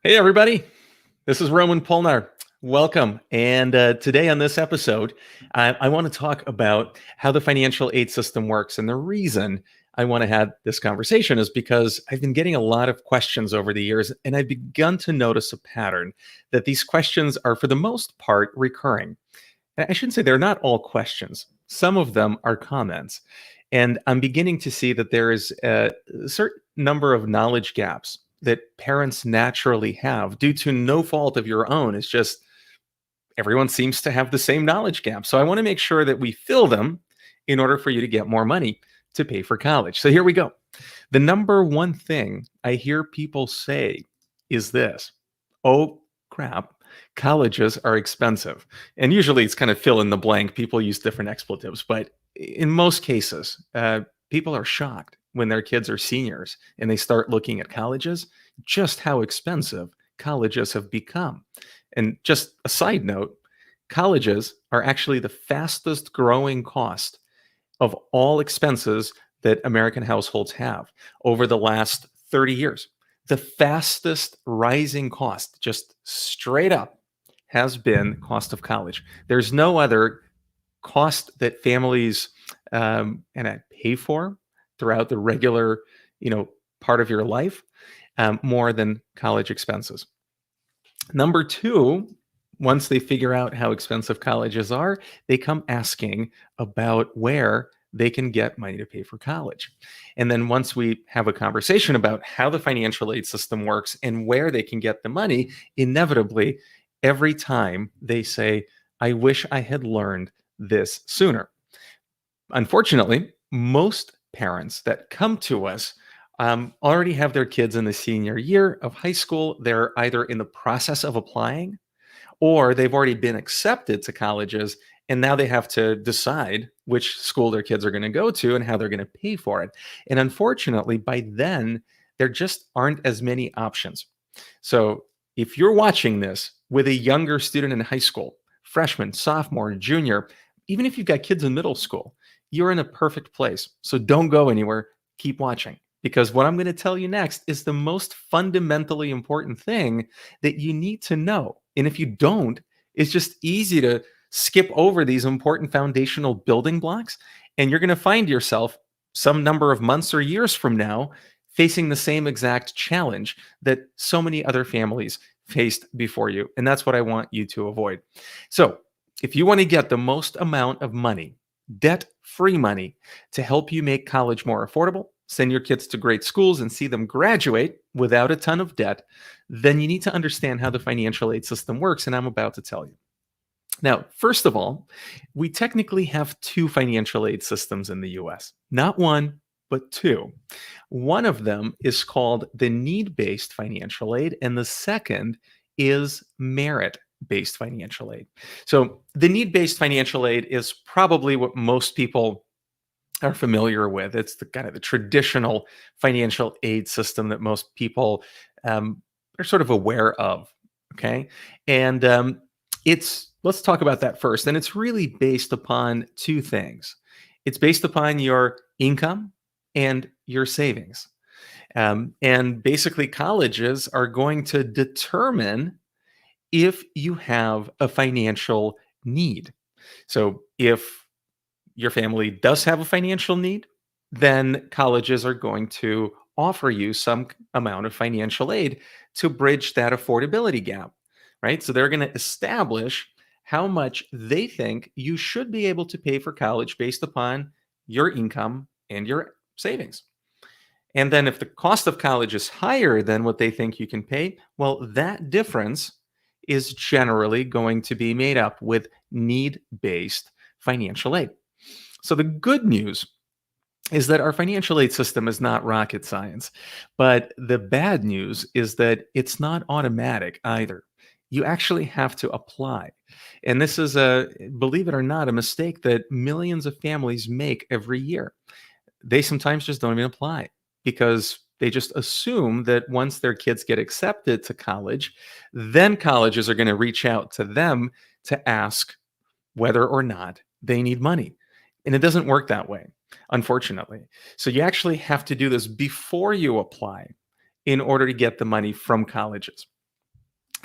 Hey, everybody. This is Roman Polnar. Welcome. And today on this episode, I want to talk about how the financial aid system works. And the reason I want to have this conversation is because I've been getting a lot of questions over the years, and I've begun to notice a pattern that these questions are, for the most part, recurring. And I shouldn't say they're not all questions, some of them are comments. And I'm beginning to see that there is a certain number of knowledge gaps that parents naturally have due to no fault of your own. It's just everyone seems to have the same knowledge gap. So I want to make sure that we fill them in order for you to get more money to pay for college. So here we go. The number one thing I hear people say is this: oh, crap, colleges are expensive. And usually it's kind of fill in the blank. People use different expletives, but in most cases, people are shocked when their kids are seniors and they start looking at colleges, just how expensive colleges have become. And just a side note, colleges are actually the fastest growing cost of all expenses that American households have over the last 30 years. The fastest rising cost, just straight up, has been cost of college. There's no other cost that families and I pay for throughout the regular, part of your life, more than college expenses. Number two, once they figure out how expensive colleges are, they come asking about where they can get money to pay for college. And then once we have a conversation about how the financial aid system works and where they can get the money, inevitably, every time they say, I wish I had learned this sooner. Unfortunately, most parents that come to us already have their kids in the senior year of high school. They're either in the process of applying or they've already been accepted to colleges, and now they have to decide which school their kids are going to go to and how they're going to pay for it. And unfortunately, by then, there just aren't as many options. So if you're watching this with a younger student in high school, freshman, sophomore, junior, even if you've got kids in middle school, you're in a perfect place. So don't go anywhere. Keep watching, because what I'm going to tell you next is the most fundamentally important thing that you need to know. And if you don't, it's just easy to skip over these important foundational building blocks. And you're going to find yourself some number of months or years from now facing the same exact challenge that so many other families faced before you. And that's what I want you to avoid. So if you want to get the most amount of money, debt-free money, to help you make college more affordable, send your kids to great schools, and see them graduate without a ton of debt, then you need to understand how the financial aid system works, and I'm about to tell you. Now, first of all, we technically have two financial aid systems in the US, not one, but two. One of them is called the need-based financial aid, and the second is merit-based financial aid. So the need-based financial aid is probably what most people are familiar with. It's the kind of the traditional financial aid system that most people are sort of aware of. Okay, and it's let's talk about that first. And it's really based upon two things. It's based upon your income and your savings. And basically, colleges are going to determine if you have a financial need. So if your family does have a financial need, then colleges are going to offer you some amount of financial aid to bridge that affordability gap, right? So they're going to establish how much they think you should be able to pay for college based upon your income and your savings. And then if the cost of college is higher than what they think you can pay, well, that difference is generally going to be made up with need-based financial aid. So the good news is that our financial aid system is not rocket science. But the bad news is that it's not automatic either. You actually have to apply. And this is believe it or not, a mistake that millions of families make every year. They sometimes just don't even apply because they just assume that once their kids get accepted to college, then colleges are going to reach out to them to ask whether or not they need money. And it doesn't work that way, unfortunately. So you actually have to do this before you apply in order to get the money from colleges.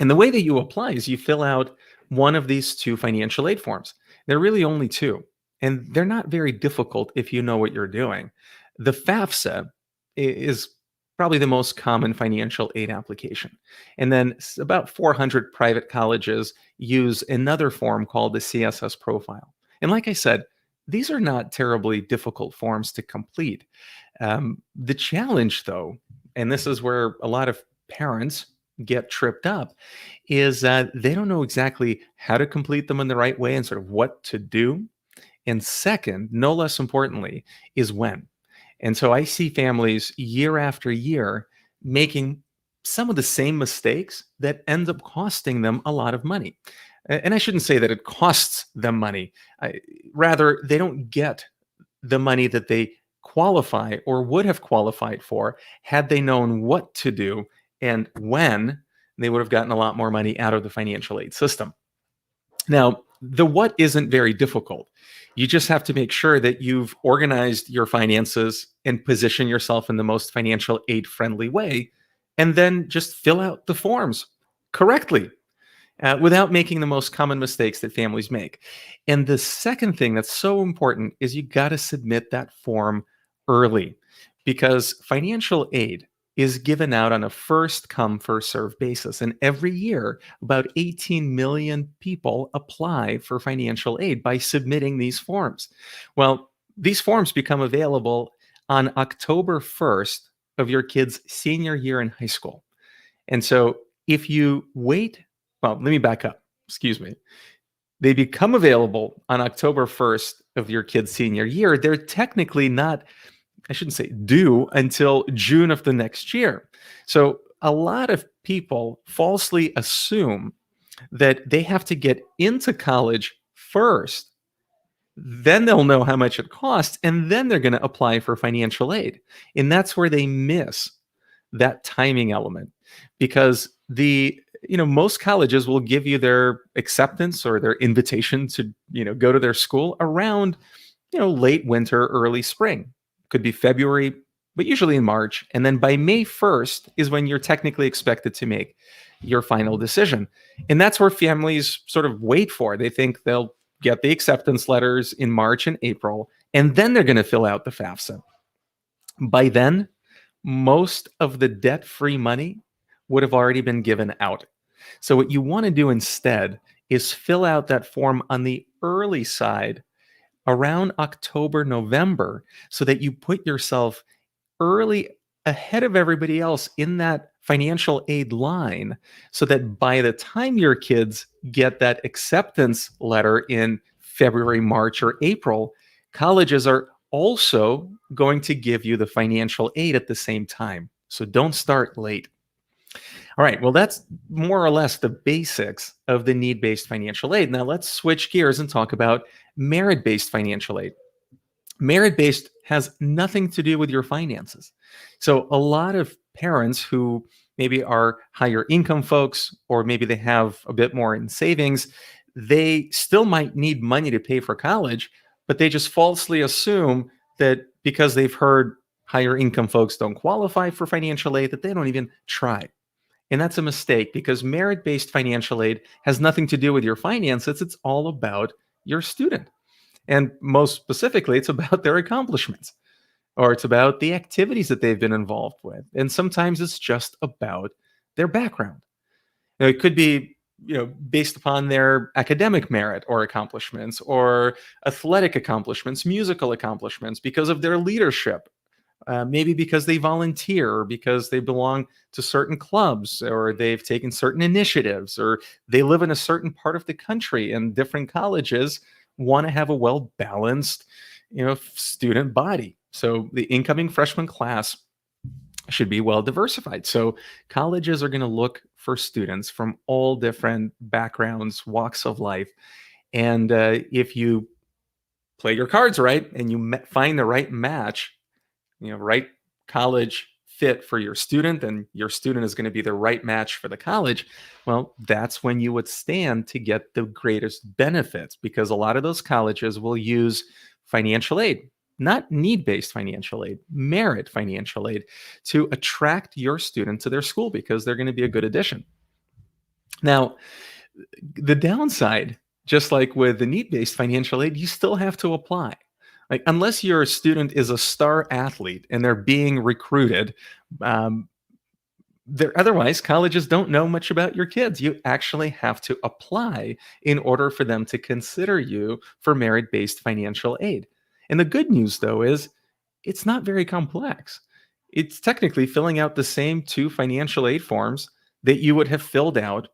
And the way that you apply is you fill out one of these two financial aid forms. There are really only two, and they're not very difficult if you know what you're doing. The FAFSA is probably the most common financial aid application. And then about 400 private colleges use another form called the CSS Profile. And like I said, these are not terribly difficult forms to complete. The challenge, though, and this is where a lot of parents get tripped up, is that they don't know exactly how to complete them in the right way and sort of what to do. And second, no less importantly, is when. And so I see families year after year making some of the same mistakes that end up costing them a lot of money. And I shouldn't say that it costs them money. Rather, they don't get the money that they qualify or would have qualified for had they known what to do and when. They would have gotten a lot more money out of the financial aid system. Now, the what isn't very difficult. You just have to make sure that you've organized your finances and position yourself in the most financial aid friendly way, and then just fill out the forms correctly without making the most common mistakes that families make. And the second thing that's so important is you got to submit that form early, because financial aid is given out on a first come, first serve basis. And every year, about 18 million people apply for financial aid by submitting these forms. Well, these forms become available on October 1st of your kid's senior year in high school. And so if you wait, well, let me back up. Excuse me. They become available on October 1st of your kid's senior year. They're technically not, I shouldn't say due, until June of the next year. So a lot of people falsely assume that they have to get into college first, then they'll know how much it costs, and then they're going to apply for financial aid. And that's where they miss that timing element, because most colleges will give you their acceptance or their invitation to go to their school around late winter, early spring. Could be February, but usually in March. And then by May 1st is when you're technically expected to make your final decision. And that's where families sort of wait for. They think they'll get the acceptance letters in March and April, and then they're going to fill out the FAFSA. By then, most of the debt-free money would have already been given out. So what you want to do instead is fill out that form on the early side around October, November, so that you put yourself early ahead of everybody else in that financial aid line, so that by the time your kids get that acceptance letter in February, March, or April, colleges are also going to give you the financial aid at the same time. So don't start late. All right, well, that's more or less the basics of the need-based financial aid. Now let's switch gears and talk about merit-based financial aid. Merit-based has nothing to do with your finances. So a lot of parents who maybe are higher income folks, or maybe they have a bit more in savings, they still might need money to pay for college, but they just falsely assume that because they've heard higher income folks don't qualify for financial aid, that they don't even try. And that's a mistake, because merit-based financial aid has nothing to do with your finances. It's all about your student. And most specifically, it's about their accomplishments, or it's about the activities that they've been involved with. And sometimes it's just about their background. Now, it could be, based upon their academic merit or accomplishments, or athletic accomplishments, musical accomplishments, because of their leadership. Maybe because they volunteer, or because they belong to certain clubs, or they've taken certain initiatives, or they live in a certain part of the country, and different colleges want to have a well-balanced, student body. So the incoming freshman class should be well diversified. So colleges are going to look for students from all different backgrounds, walks of life. And if you play your cards right and you find the right match, right college fit for your student, and your student is going to be the right match for the college, well, that's when you would stand to get the greatest benefits, because a lot of those colleges will use financial aid, not need-based financial aid, merit financial aid, to attract your student to their school, because they're going to be a good addition. Now, the downside, just like with the need-based financial aid, you still have to apply. Like, unless your student is a star athlete and they're being recruited, um, otherwise, colleges don't know much about your kids. You actually have to apply in order for them to consider you for merit-based financial aid. And the good news, though, is it's not very complex. It's technically filling out the same two financial aid forms that you would have filled out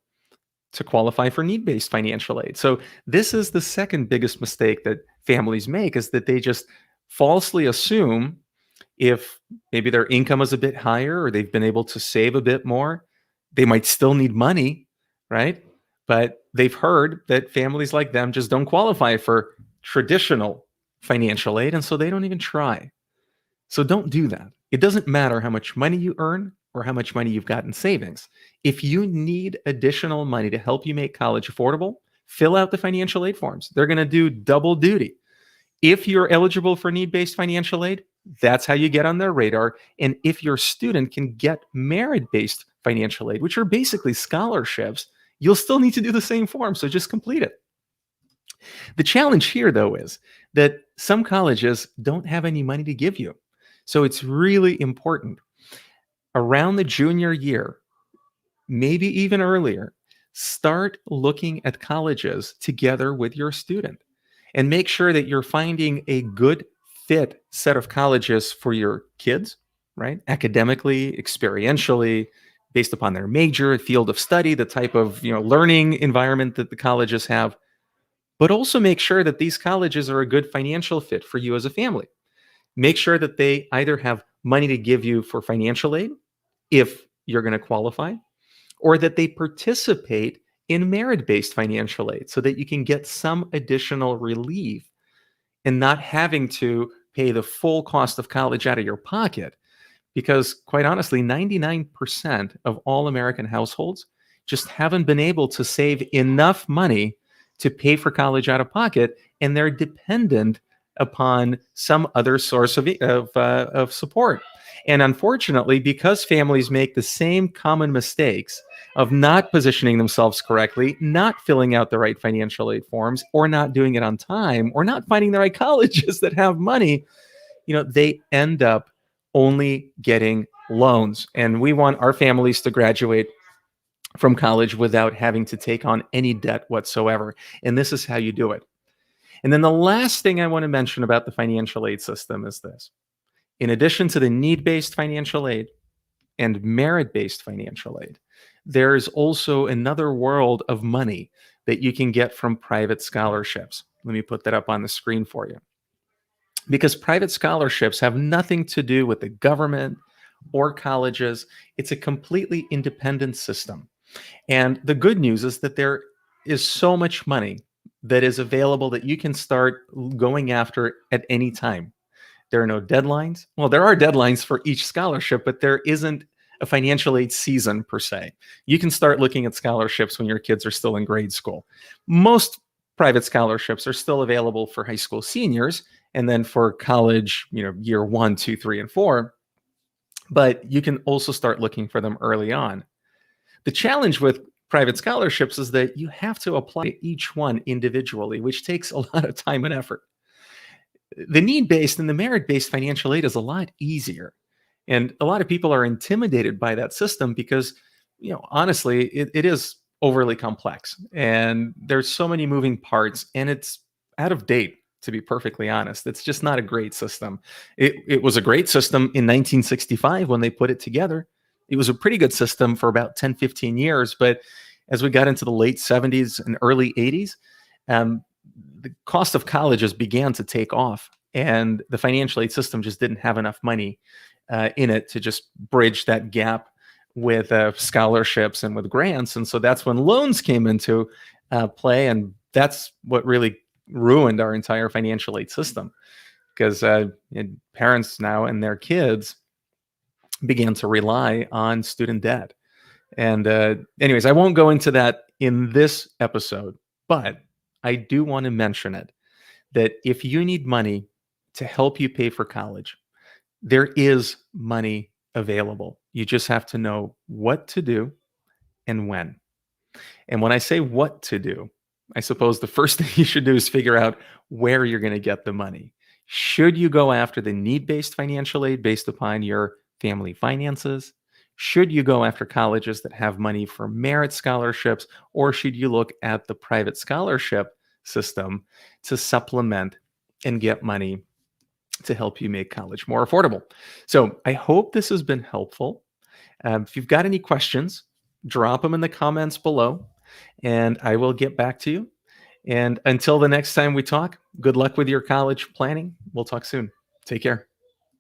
to qualify for need-based financial aid. So this is the second biggest mistake that families make, is that they just falsely assume if maybe their income is a bit higher or they've been able to save a bit more, they might still need money, right? But they've heard that families like them just don't qualify for traditional financial aid, and so they don't even try. So don't do that. It doesn't matter how much money you earn or how much money you've got in savings. If you need additional money to help you make college affordable, fill out the financial aid forms. They're going to do double duty. If you're eligible for need-based financial aid, that's how you get on their radar. And if your student can get merit-based financial aid, which are basically scholarships, you'll still need to do the same form. So just complete it. The challenge here, though, is that some colleges don't have any money to give you. So it's really important around the junior year, maybe even earlier, start looking at colleges together with your student and make sure that you're finding a good fit set of colleges for your kids, right? Academically, experientially, based upon their major, field of study, the type of learning environment that the colleges have, but also make sure that these colleges are a good financial fit for you as a family. Make sure that they either have money to give you for financial aid if you're going to qualify, or that they participate in merit-based financial aid so that you can get some additional relief and not having to pay the full cost of college out of your pocket. Because quite honestly, 99% of all American households just haven't been able to save enough money to pay for college out of pocket, and they're dependent upon some other source of support. And unfortunately, because families make the same common mistakes of not positioning themselves correctly, not filling out the right financial aid forms, or not doing it on time, or not finding the right colleges that have money, they end up only getting loans. And we want our families to graduate from college without having to take on any debt whatsoever. And this is how you do it. And then the last thing I want to mention about the financial aid system is this. In addition to the need-based financial aid and merit-based financial aid, there's also another world of money that you can get from private scholarships. Let me put that up on the screen for you. Because private scholarships have nothing to do with the government or colleges. It's a completely independent system. And the good news is that there is so much money that is available that you can start going after at any time. There are no deadlines. Well, there are deadlines for each scholarship, but there isn't a financial aid season per se. You can start looking at scholarships when your kids are still in grade school. Most private scholarships are still available for high school seniors, and then for college, year 1, 2, 3, and 4. But you can also start looking for them early on. The challenge with private scholarships is that you have to apply each one individually, which takes a lot of time and effort. The need-based and the merit-based financial aid is a lot easier. And a lot of people are intimidated by that system because, honestly, it is overly complex. And there's so many moving parts, and it's out of date, to be perfectly honest. It's just not a great system. It was a great system in 1965 when they put it together. It was a pretty good system for about 10, 15 years. But as we got into the late 70s and early 80s, the cost of colleges began to take off, and the financial aid system just didn't have enough money in it to just bridge that gap with scholarships and with grants. And so that's when loans came into play, and that's what really ruined our entire financial aid system, because parents now and their kids began to rely on student debt. And anyways, I won't go into that in this episode, but I do want to mention it, that if you need money to help you pay for college, there is money available. You just have to know what to do and when. And when I say what to do, I suppose the first thing you should do is figure out where you're going to get the money. Should you go after the need based financial aid based upon your family finances? Should you go after colleges that have money for merit scholarships? Or should you look at the private scholarship system to supplement and get money to help you make college more affordable? So I hope this has been helpful. If you've got any questions, drop them in the comments below and I will get back to you. And until the next time we talk, good luck with your college planning. We'll talk soon. Take care.